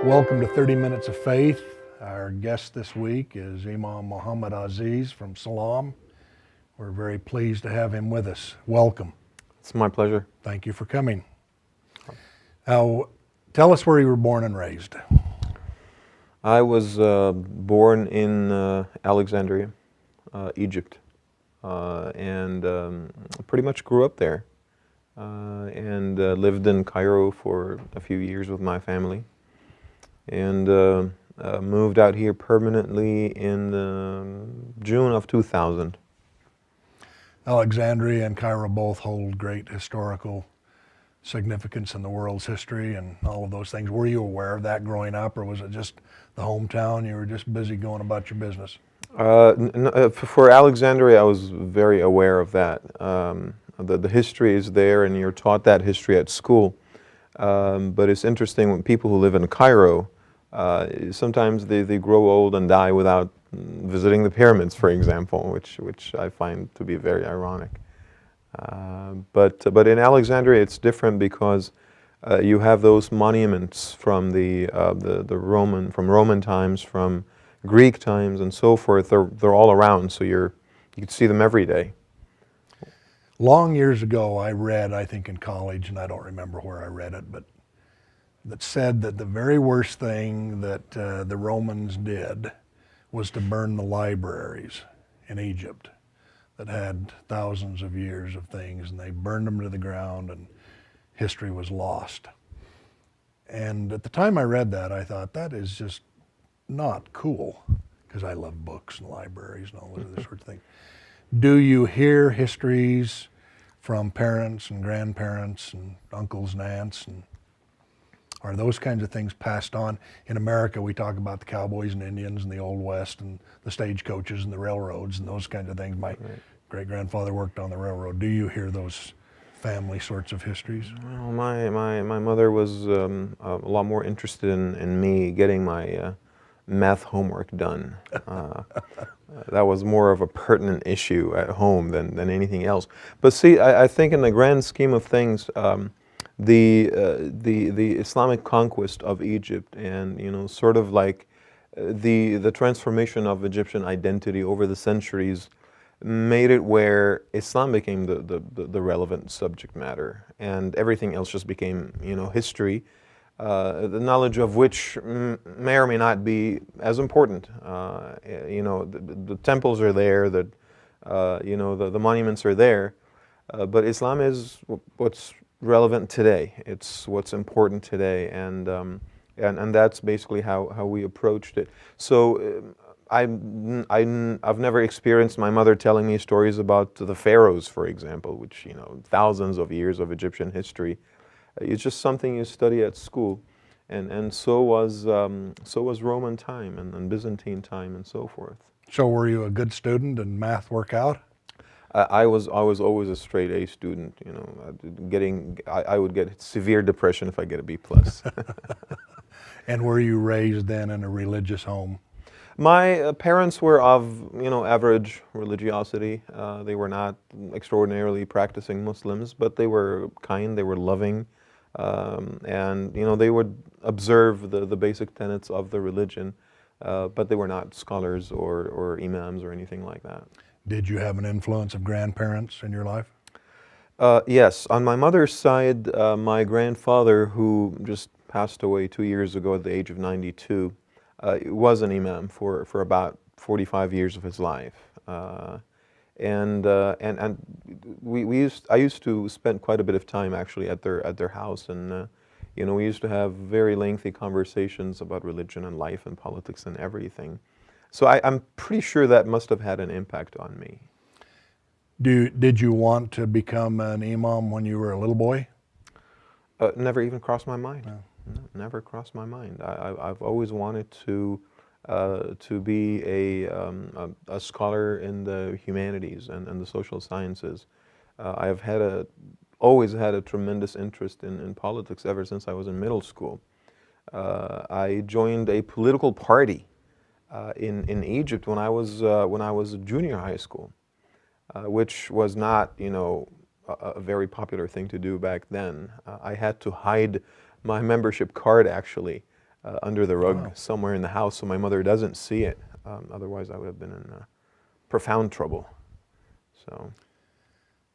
Welcome to 30 Minutes of Faith. Our guest this week is Imam Muhammad Azeez from Salam. We're very pleased to have him with us. Welcome. It's my pleasure. Thank you for coming. Now, tell us where you were born and raised. I was born in Alexandria, Egypt, and pretty much grew up there, and lived in Cairo for a few years with my family, and moved out here permanently in June of 2000. Alexandria and Cairo both hold great historical significance in the world's history and all of those things. Were you aware of that growing up, or was it just the hometown? You were just busy going about your business? For Alexandria, I was very aware of that. The history is there, and you're taught that history at school. But it's interesting when people who live in Cairo, sometimes they grow old and die without visiting the pyramids, for example, which I find to be very ironic. But in Alexandria it's different because you have those monuments from the Roman times, from Greek times, and so forth. They're all around, so you can see them every day. Long years ago, I read, I think in college, and I don't remember where I read it, but that said that the very worst thing that the Romans did was to burn the libraries in Egypt that had thousands of years of things, and they burned them to the ground, and history was lost. And at the time I read that, I thought, that is just not cool, because I love books and libraries and all those other sorts of things. Do you hear histories from parents and grandparents and uncles and aunts, and are those kinds of things passed on? In America, we talk about the cowboys and Indians and the Old West and the stagecoaches and the railroads and those kinds of things. My great-grandfather worked on the railroad. Do you hear those family sorts of histories? Well, my mother was a lot more interested in me getting my math homework done. That was more of a pertinent issue at home than anything else. But see, I think in the grand scheme of things, the Islamic conquest of Egypt, and sort of like the transformation of Egyptian identity over the centuries, made it where Islam became the relevant subject matter, and everything else just became history, the knowledge of which may or may not be as important. The temples are there, the monuments are there, but Islam is what's relevant today. It's what's important today, and that's basically how we approached it. So I've never experienced my mother telling me stories about the pharaohs, for example, which thousands of years of Egyptian history. It's just something you study at school, and so was Roman time and Byzantine time and so forth. So were you a good student and math work out? I was always a straight A student. I would get severe depression if I get a B plus. And were you raised then in a religious home? My parents were of average religiosity. They were not extraordinarily practicing Muslims, but they were kind, they were loving, and they would observe the basic tenets of the religion, but they were not scholars or imams or anything like that. Did you have an influence of grandparents in your life? Yes. On my mother's side, my grandfather, who just passed away 2 years ago at the age of 92, was an imam for about 45 years of his life. I used to spend quite a bit of time actually at their house, and we used to have very lengthy conversations about religion and life and politics and everything. So I'm pretty sure that must have had an impact on me. Did you want to become an imam when you were a little boy? Never even crossed my mind. No. No, never crossed my mind. I've always wanted to be a scholar in the humanities and the social sciences. I've always had a tremendous interest in politics ever since I was in middle school. I joined a political party in Egypt when I was a junior high school, which was not a very popular thing to do back then. I had to hide my membership card actually under the rug Wow. somewhere in the house so my mother doesn't see it. Otherwise, I would have been in profound trouble.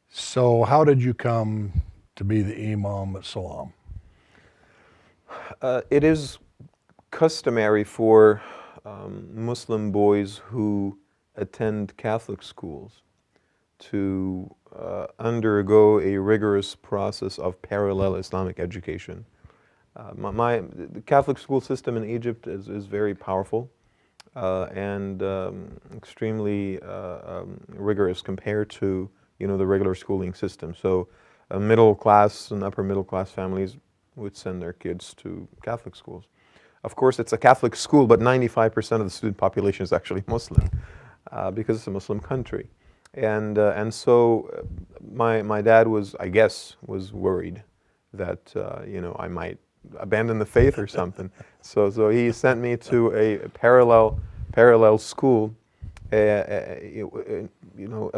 So how did you come to be the Imam at Salam? It is customary for Muslim boys who attend Catholic schools to undergo a rigorous process of parallel Islamic education. The Catholic school system in Egypt is very powerful and extremely rigorous compared to the regular schooling system. So middle class and upper middle class families would send their kids to Catholic schools. Of course, it's a Catholic school, but 95% of the student population is actually Muslim because it's a Muslim country. And so my dad was, I guess, was worried that I might abandon the faith or something. So he sent me to a parallel school, a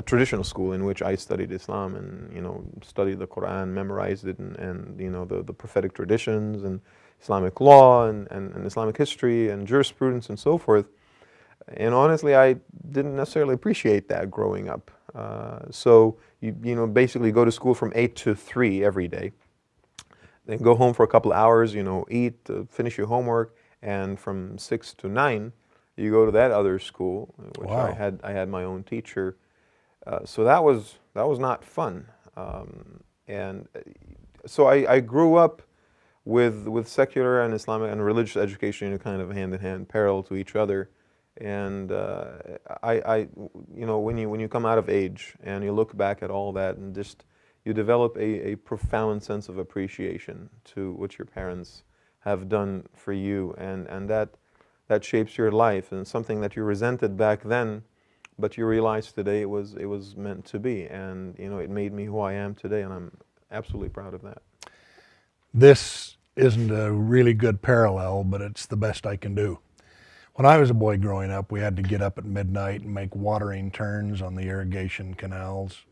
traditional school in which I studied Islam and studied the Quran, memorized it, and the prophetic traditions and Islamic law and Islamic history and jurisprudence and so forth. And honestly, I didn't necessarily appreciate that growing up. So you basically go to school from 8 to 3 every day. Then go home for a couple of hours, eat, finish your homework, and from 6 to 9, you go to that other school, which Wow. I had my own teacher. So that was not fun. And so I grew up with secular and Islamic and religious education, kind of hand in hand, parallel to each other. And when you come out of age and you look back at all that and just you develop a profound sense of appreciation to what your parents have done for you, and that shapes your life, and something that you resented back then, but you realize today it was meant to be, and it made me who I am today, and I'm absolutely proud of that. This isn't a really good parallel, but it's the best I can do. When I was a boy growing up, we had to get up at midnight and make watering turns on the irrigation canals.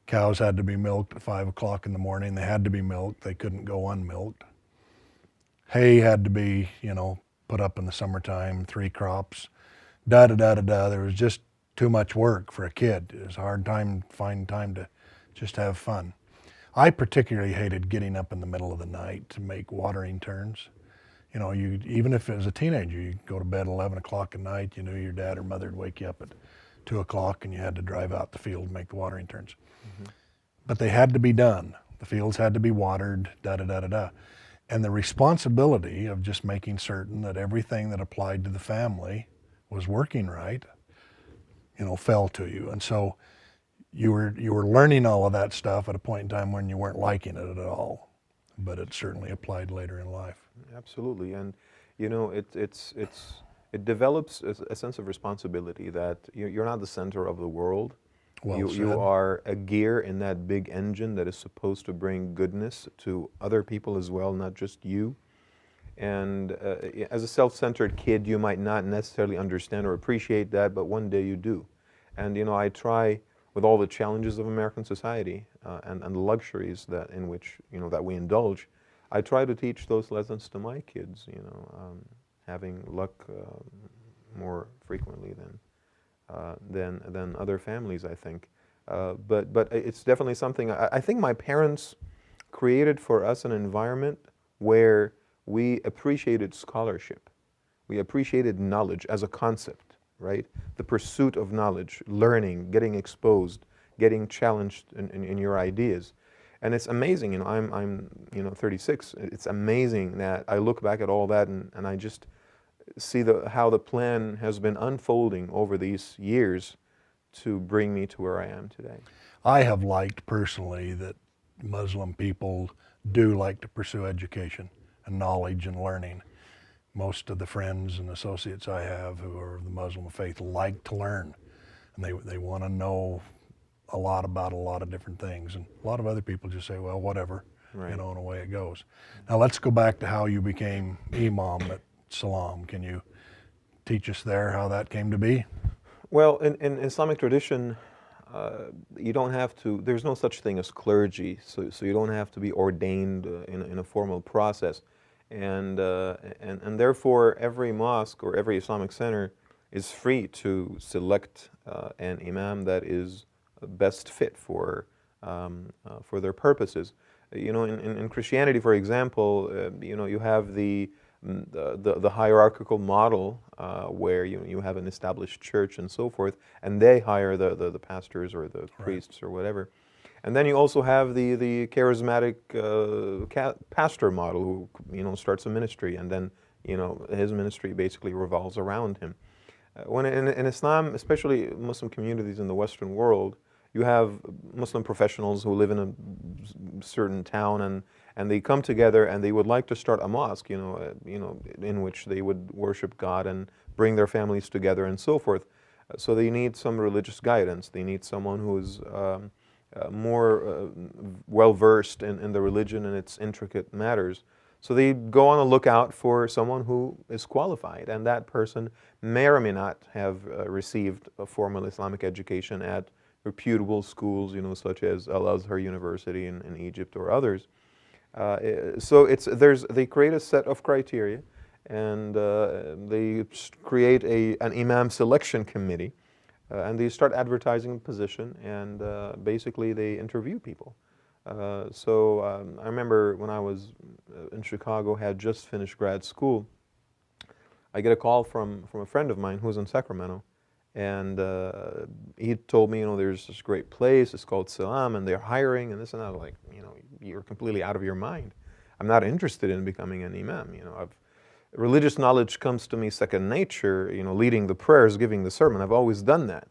Cows had to be milked at 5 o'clock in the morning. They had to be milked. They couldn't go unmilked. Hay had to be, put up in the summertime, 3 crops. Da-da-da-da-da. There was just too much work for a kid. It was a hard time to find time to just have fun. I particularly hated getting up in the middle of the night to make watering turns. Even if it was a teenager, you'd go to bed 11 o'clock at night, you knew your dad or mother would wake you up at 2 o'clock and you had to drive out the field and make the watering turns. Mm-hmm. But they had to be done. The fields had to be watered, da-da-da-da-da. And the responsibility of just making certain that everything that applied to the family was working right, fell to you. And so you were learning all of that stuff at a point in time when you weren't liking it at all. But it certainly applied later in life. Absolutely, and it develops a sense of responsibility that you're not the center of the world. Well said. You are a gear in that big engine that is supposed to bring goodness to other people as well, not just you. And as a self-centered kid, you might not necessarily understand or appreciate that, but one day you do. And I try, with all the challenges of American society and the luxuries in which that we indulge, I try to teach those lessons to my kids. Having luck more frequently than other families, I think. But it's definitely something. I think my parents created for us an environment where we appreciated scholarship, we appreciated knowledge as a concept. Right? The pursuit of knowledge, learning, getting exposed, getting challenged in your ideas. And it's amazing, I'm 36. It's amazing that I look back at all that and I just see how the plan has been unfolding over these years to bring me to where I am today. I have liked personally that Muslim people do like to pursue education and knowledge and learning. Most of the friends and associates I have who are of the Muslim faith like to learn, and they want to know a lot about a lot of different things. And a lot of other people just say, well, whatever, Right. and away it goes. Now let's go back to how you became Imam at Salam. Can you teach us there how that came to be? Well, in Islamic tradition, you don't have to, there's no such thing as clergy, so you don't have to be ordained in a formal process. and therefore every mosque or every Islamic center is free to select an imam that is best fit for their purposes. You know, in Christianity, for example, you know, you have the hierarchical model where you have an established church and so forth, and they hire the pastors or the priests or whatever. And then you also have the charismatic pastor model who, you know, starts a ministry, and then, you know, his ministry basically revolves around him. When in Islam, especially Muslim communities in the Western world, you have Muslim professionals who live in a certain town, and they come together and they would like to start a mosque, you know, in which they would worship God and bring their families together and so forth. So they need some religious guidance. They need someone who's more well versed in the religion and its intricate matters. So they go on a lookout for someone who is qualified, and that person may or may not have received a formal Islamic education at reputable schools, you know, such as Al-Azhar University in Egypt or others. So they create a set of criteria, and they create an imam selection committee, and they start advertising the position, and basically they interview people. I remember when I was in Chicago, had just finished grad school, I get a call from a friend of mine who's in Sacramento, and he told me, you know, there's this great place, it's called Salam, and they're hiring and this and that. I was like, you know, you're completely out of your mind. I'm not interested in becoming an imam. You know, religious knowledge comes to me second nature, you know, leading the prayers, giving the sermon. I've always done that,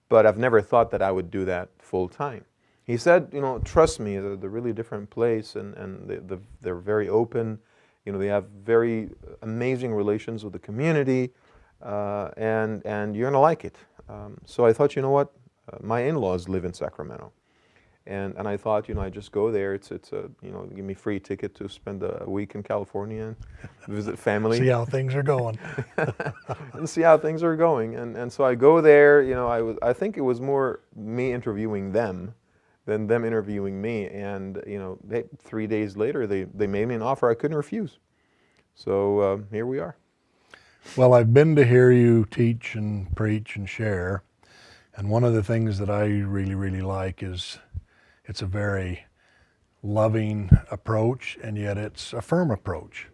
but I've never thought that I would do that full time. He said, you know, trust me, they're a really different place, and they're very open. You know, they have very amazing relations with the community, and you're gonna like it. So I thought, you know what, my in-laws live in Sacramento, and I thought, you know, I just go there. It's a, you know, give me free ticket to spend a week in California and visit family. See how things are going. And see how things are going. And so I go there. You know, I think it was more me interviewing them than them interviewing me. And you know, 3 days later, they made me an offer I couldn't refuse. So here we are. Well, I've been to hear you teach and preach and share, and one of the things that I really, really like is it's a very loving approach, and yet it's a firm approach.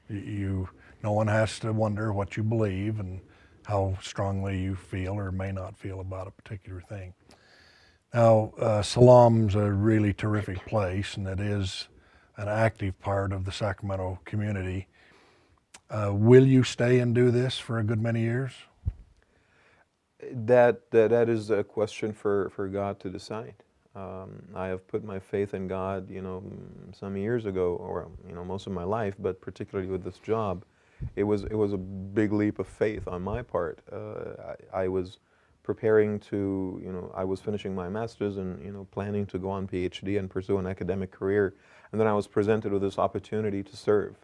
No one has to wonder what you believe and how strongly you feel or may not feel about a particular thing. Now, Salam's a really terrific place, and it is an active part of the Sacramento community. Will you stay and do this for a good many years? That is a question for God to decide. I have put my faith in God, you know, some years ago, or you know, most of my life, but particularly with this job, it was a big leap of faith on my part. I was preparing to, you know, I was finishing my master's and, you know, planning to go on PhD and pursue an academic career, and then I was presented with this opportunity to serve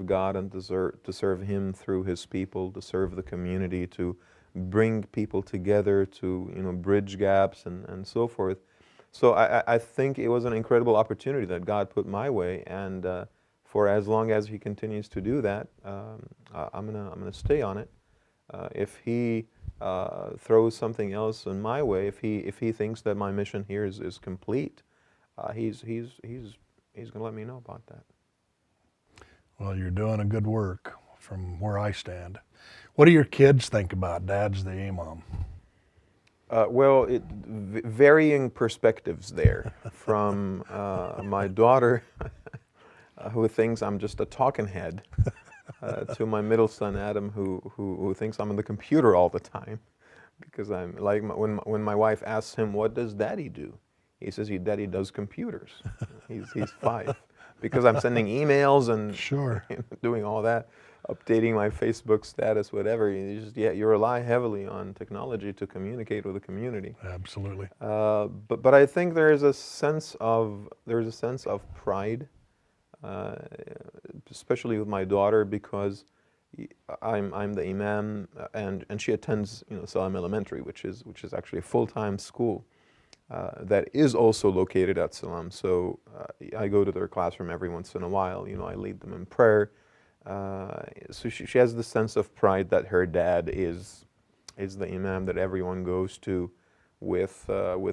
God and to serve Him through His people, to serve the community, to bring people together, to, you know, bridge gaps and so forth. So I think it was an incredible opportunity that God put my way, and for as long as He continues to do that, I'm gonna stay on it. If He throws something else in my way, if He thinks that my mission here is complete, He's gonna let me know about that. Well, you're doing a good work from where I stand. What do your kids think about Dad's the Imam? Well, varying perspectives there. From my daughter, who thinks I'm just a talking head, to my middle son Adam, who thinks I'm on the computer all the time, because I'm like when my wife asks him, "What does Daddy do?" He says, "Daddy does computers." He's 5, because I'm sending emails and Sure. doing all that, updating my Facebook status, whatever. You rely heavily on technology to communicate with the community. Absolutely. But I think there's a sense of pride, especially with my daughter, because I'm the imam, and she attends, you know, Salam Elementary, which is actually a full-time school. that is also located at Salam. So I go to their classroom every once in a while. I lead them in prayer. So she has the sense of pride that her dad is the imam that everyone goes to with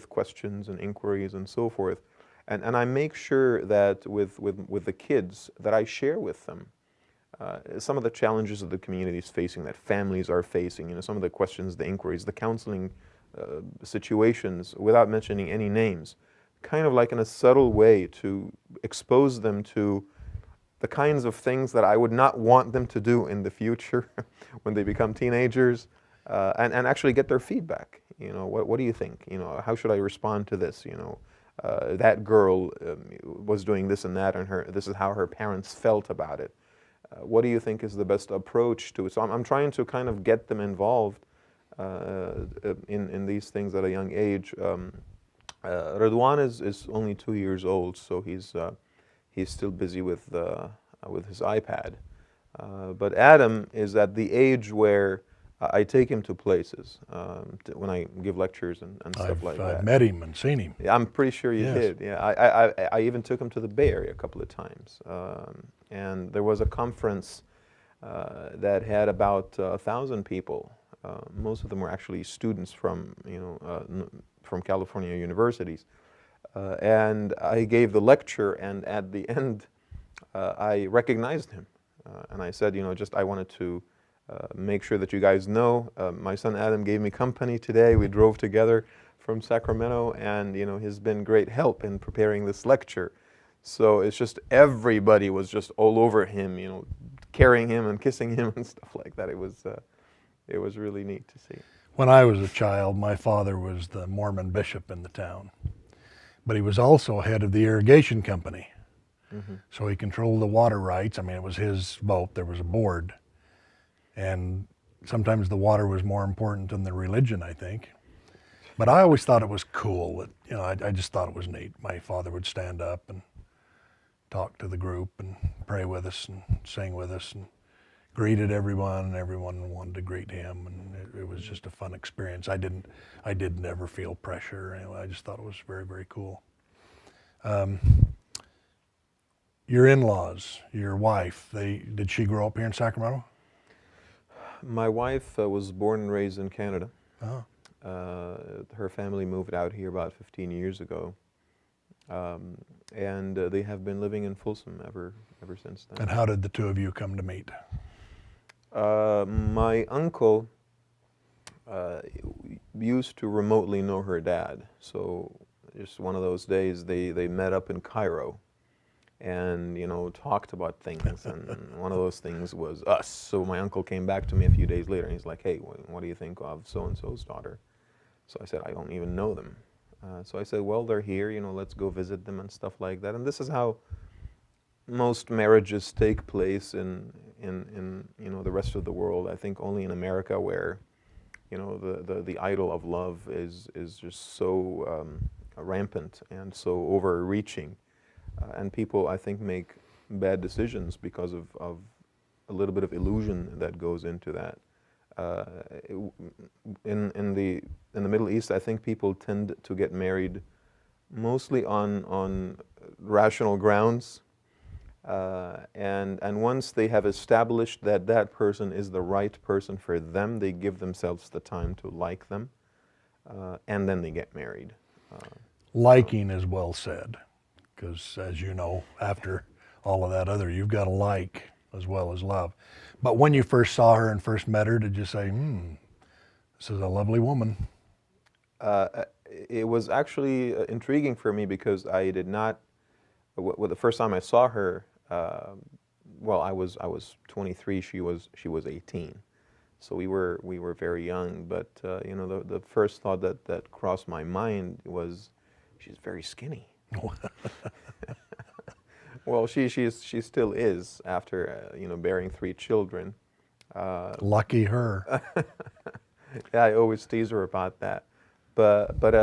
questions and inquiries and so forth. And I make sure that with the kids that I share with them some of the challenges that the community is facing, that families are facing, some of the questions, the inquiries, the counseling situations, without mentioning any names, kind of like in a subtle way to expose them to the kinds of things that I would not want them to do in the future when they become teenagers, and actually get their feedback. What do you think? How should I respond to this? That girl was doing this and that, and this is how her parents felt about it. What do you think is the best approach to it? So I'm trying to kind of get them involved in these things at a young age. Ridwan is only 2 years old, so he's still busy with his iPad. But Adam is at the age where I take him to places when I give lectures and stuff like that. I've met him and seen him. Yeah, I'm pretty sure you Yes. did. Yeah, I even took him to the Bay Area a couple of times. And there was a conference that had about 1,000 people. Most of them were actually students from California universities. And I gave the lecture, and at the end, I recognized him. And I said, I wanted to make sure that you guys know, my son Adam gave me company today. We drove together from Sacramento, and he's been great help in preparing this lecture. So it's just everybody was just all over him, carrying him and kissing him and stuff like that. It was really neat to see. When I was a child, my father was the Mormon bishop in the town, but he was also head of the irrigation company. Mm-hmm. So he controlled the water rights. I mean, it was his vote. There was a board. And sometimes the water was more important than the religion, I think. But I always thought it was cool that, I just thought it was neat. My father would stand up and talk to the group and pray with us and sing with us and greeted everyone, and everyone wanted to greet him, and it was just a fun experience. I didn't ever feel pressure. I just thought it was very, very cool. Your in-laws, your wife, did she grow up here in Sacramento? My wife was born and raised in Canada. Oh. Her family moved out here about 15 years ago, and they have been living in Folsom ever since then. And how did the two of you come to meet? My uncle used to remotely know her dad, so just one of those days they met up in Cairo and talked about things, and one of those things was us. So my uncle came back to me a few days later and he's like, hey, what do you think of so-and-so's daughter? So I said, I don't even know them. So I said, well, they're here, let's go visit them and stuff like that. And this is how most marriages take place in the rest of the world. I think only in America where the idol of love is just so rampant and so overreaching. And people, I think, make bad decisions because of a little bit of illusion that goes into that. In the Middle East, I think people tend to get married mostly on rational grounds, and once they have established that person is the right person for them, they give themselves the time to like them, and then they get married. Liking is well said, because as you know, after all of that other, you've got to like as well as love. But when you first saw her and first met her, did you say, this is a lovely woman? It was actually intriguing for me because I did not, the first time I saw her, well, I was 23, she was 18. So we were very young, but the first thought that crossed my mind was, she's very skinny. Well, she still is after bearing 3 children. Lucky her. Yeah, I always tease her about that. But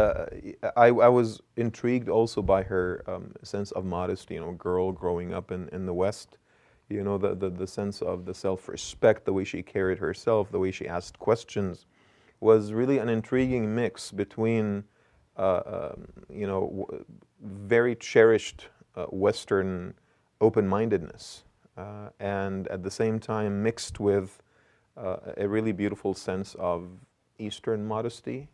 I was intrigued also by her sense of modesty. Girl growing up in the West, the sense of the self-respect, the way she carried herself, the way she asked questions, was really an intriguing mix between very cherished Western open-mindedness, and at the same time mixed with a really beautiful sense of Eastern modesty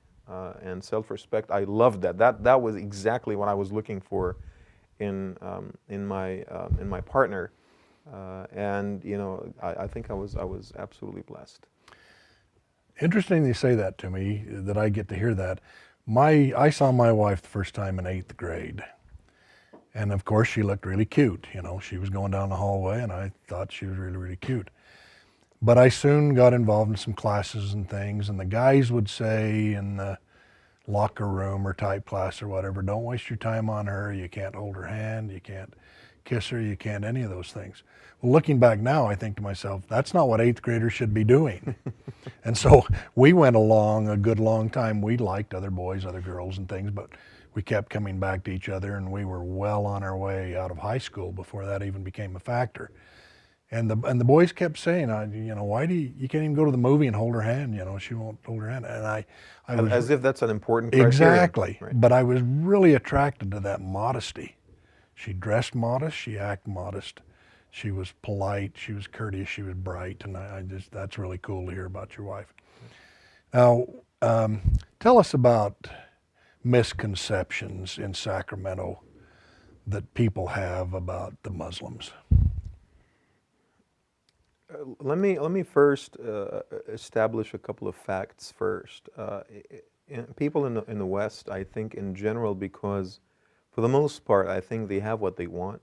and self-respect. I loved that. That was exactly what I was looking for in my partner, and I think I was absolutely blessed. Interesting you say that to me, that I get to hear that. I saw my wife the first time in 8th grade. And of course she looked really cute. She was going down the hallway and I thought she was really, really cute. But I soon got involved in some classes and things, and the guys would say in the locker room or type class or whatever, don't waste your time on her. You can't hold her hand. You can't kiss her. You can't any of those things. Well, looking back now, I think to myself, that's not what 8th graders should be doing. And so we went along a good long time. We liked other boys, other girls and things, but we kept coming back to each other, and we were well on our way out of high school before that even became a factor. And the boys kept saying, why do you can't even go to the movie and hold her hand? She won't hold her hand. And I was, as if that's an important criteria. Exactly. Right. But I was really attracted to that modesty. She dressed modest. She acted modest. She was polite. She was courteous. She was bright. And that's really cool to hear about your wife. Now, tell us about misconceptions in Sacramento that people have about the Muslims. Let me first establish a couple of facts first. People in the West, I think in general, because for the most part, I think they have what they want.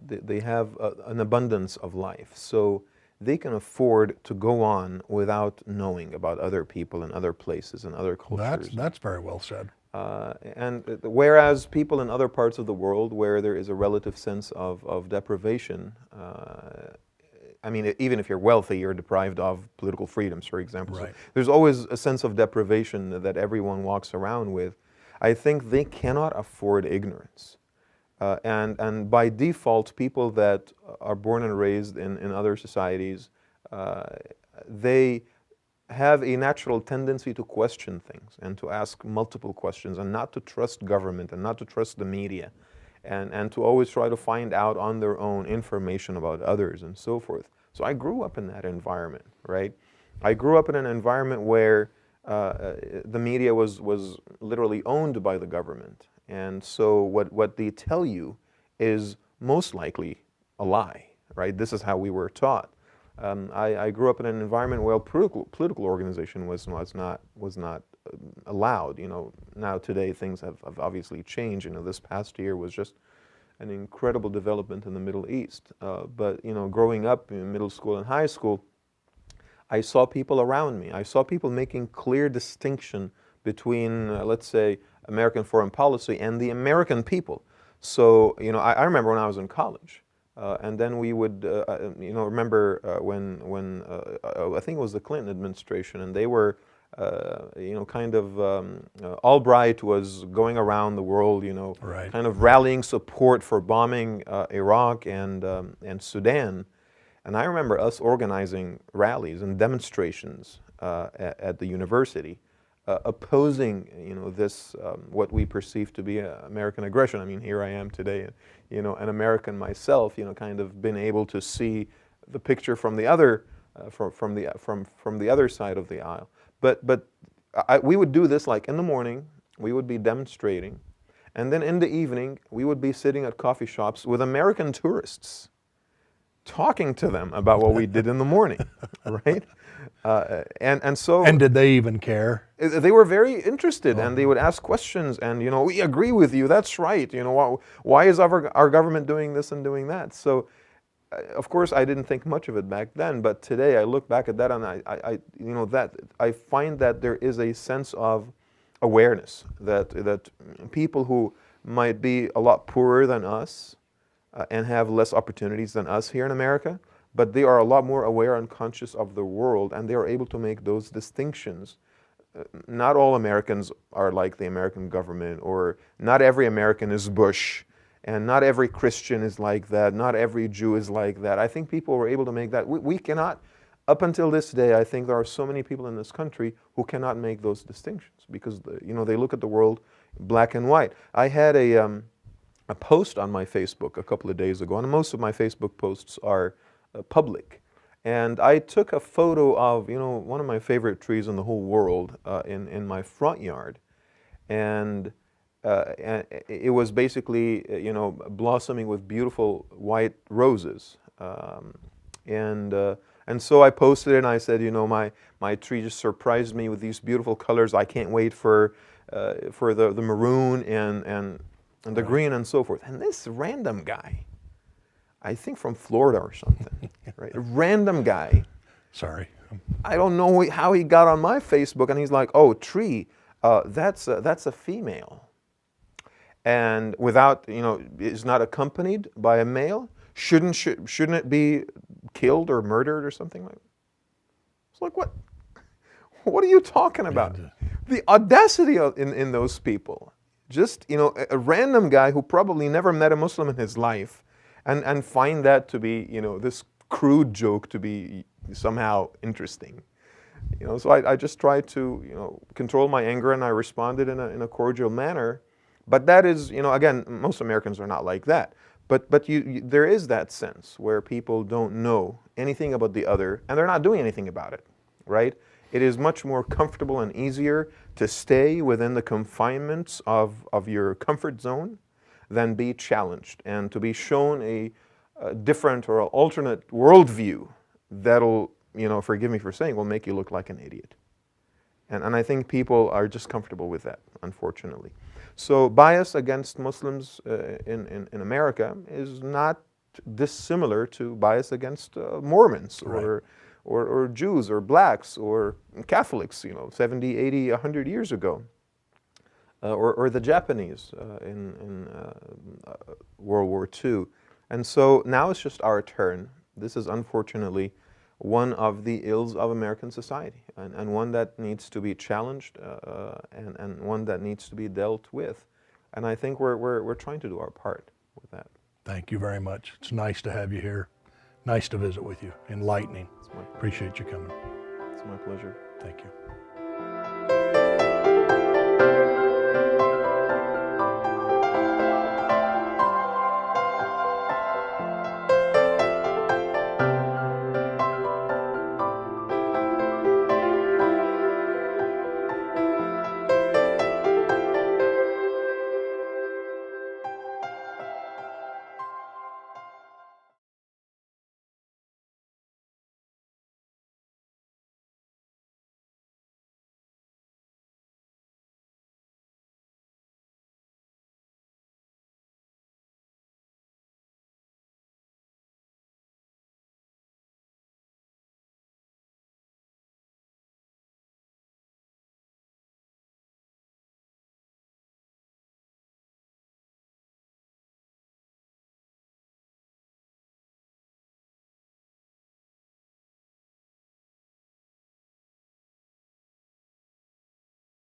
They have an abundance of life, so they can afford to go on without knowing about other people and other places and other cultures. That's very well said. And whereas people in other parts of the world where there is a relative sense of deprivation, I mean, even if you're wealthy, you're deprived of political freedoms, for example. Right. So there's always a sense of deprivation that everyone walks around with. I think they cannot afford ignorance. And by default, people that are born and raised in other societies, they have a natural tendency to question things and to ask multiple questions and not to trust government and not to trust the media and to always try to find out on their own information about others and so forth. So I grew up in that environment, right? I grew up in an environment where the media was literally owned by the government. And so what they tell you is most likely a lie, right? This is how we were taught. I grew up in an environment where political organization was not allowed. Now today things have obviously changed. This past year was just an incredible development in the Middle East. But growing up in middle school and high school, I saw people around me. I saw people making clear distinction between, let's say, American foreign policy and the American people. So, I remember when I was in college, and then we would, remember when I think it was the Clinton administration, and they were, Albright was going around the world, Right. kind of rallying support for bombing Iraq and Sudan. And I remember us organizing rallies and demonstrations at the university, opposing, this what we perceive to be American aggression. I mean, here I am today, an American myself, kind of been able to see the picture from the other, from the other side of the aisle. But we would do this like in the morning. We would be demonstrating, and then in the evening we would be sitting at coffee shops with American tourists, talking to them about what we did in the morning, right? And did they even care? They were very interested, and they would ask questions, and we agree with you. That's right. Why is our government doing this and doing that? So, of course, I didn't think much of it back then, but today I look back at that, and I find that there is a sense of awareness that people who might be a lot poorer than us and have less opportunities than us here in America, but they are a lot more aware and conscious of the world, and they are able to make those distinctions. Not all Americans are like the American government, or not every American is Bush, and not every Christian is like that, not every Jew is like that. I think people were able to make that. We cannot up until this day, I think there are so many people in this country who cannot make those distinctions because they look at the world black and white. I had a post on my Facebook a couple of days ago, and most of my Facebook posts are public. And I took a photo of one of my favorite trees in the whole world in my front yard, and it was basically blossoming with beautiful white roses. And so I posted it and I said, my tree just surprised me with these beautiful colors. I can't wait for the maroon and the green and so forth. And this random guy, I think from Florida or something, right? A random guy. Sorry. I don't know how he got on my Facebook, and he's like, "Oh, tree, that's a female." And without, is not accompanied by a male, shouldn't it be killed or murdered or something like that? It's like, what are you talking about? The audacity in those people. Just, a random guy who probably never met a Muslim in his life and find that to be, this crude joke to be somehow interesting. So I just tried to, control my anger, and I responded in a cordial manner. But that is, again, most Americans are not like that. But there is that sense where people don't know anything about the other, and they're not doing anything about it, right? It is much more comfortable and easier to stay within the confinements of your comfort zone than be challenged and to be shown a different or alternate worldview that'll, forgive me for saying, will make you look like an idiot. And I think people are just comfortable with that, unfortunately. So bias against Muslims in America is not dissimilar to bias against Mormons or Jews or blacks or Catholics, 70, 80, 100 years ago. Or the Japanese in World War II. And so now it's just our turn. This is unfortunately one of the ills of American society, and one that needs to be challenged and one that needs to be dealt with. And I think we're trying to do our part with that. Thank you very much. It's nice to have you here. Nice to visit with you. Enlightening. Appreciate you coming. It's my pleasure. Thank you.